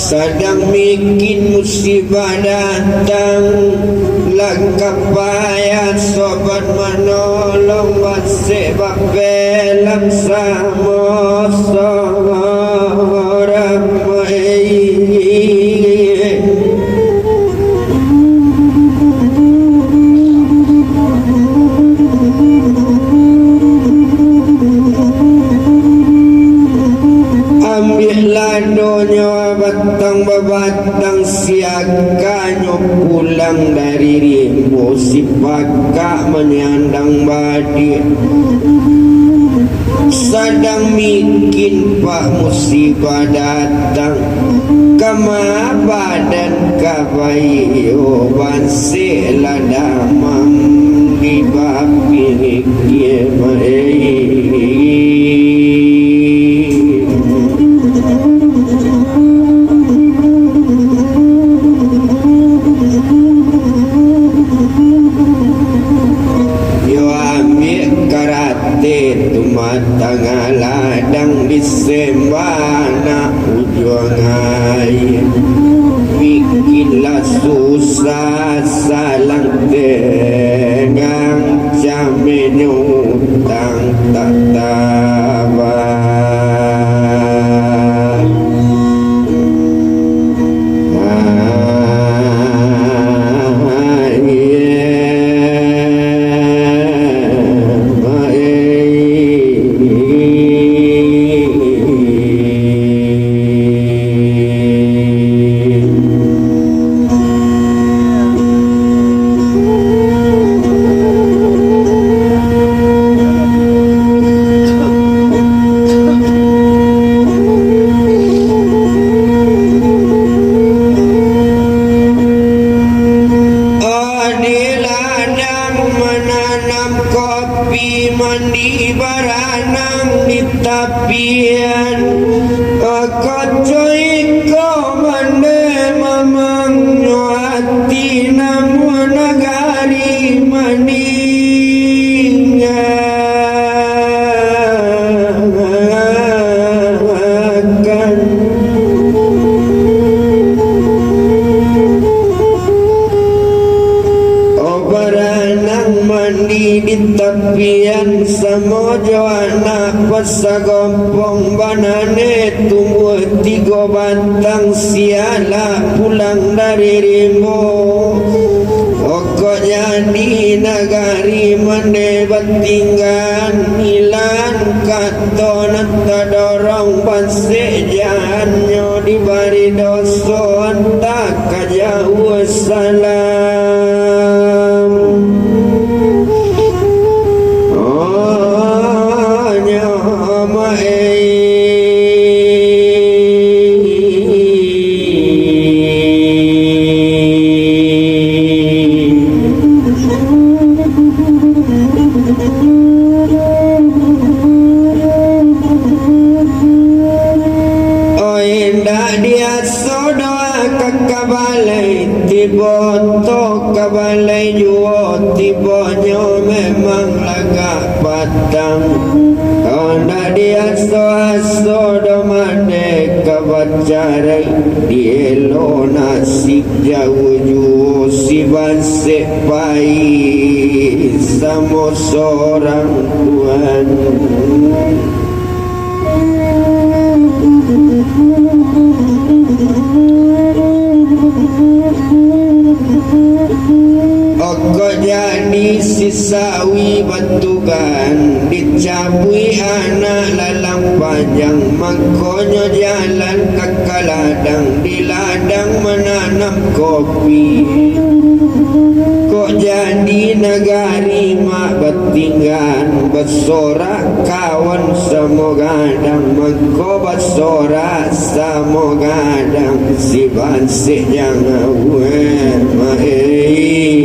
Sedang bikin musibah datang, langkah payah sobat menolong, wasik babelam sama seorang ambillah donya batang bebatang siaganyo pulang dari rimbo si pakak menyandang badi sedang bikin pak musibah datang kama badan kabayo banse ladamang di bapi kiemai. Tumatang ladang disembana ujuangai bikinlah susah salang dengan jamin utang tak tabat. Mandi baranang di tapian kacoy ko mande mamang nyuati namu nagari meninggalkan baranang mandi di tapian samojo anak pasagompong banane tumbuh 3 batang siala pulang dari rimbo pokok jadi nagari mande batinggan ilan katonat tadorong banse jahanyo di bari doso antak kajauh salam. Tiba-tiba kabalai juo tibanya memang lagak patang karena dia so-so domane kabacarai dielo nasib jauh juo si bansek pai sama seorang Tuhan. Oko jadi sisawi bantukan dicabui anak lalang panjang makanya jalan ke ladang di ladang menanam kopi kok jadi nagari mak betinggan bersorak kawan semogadang mako bersorak semogadang si bansik jangan mahir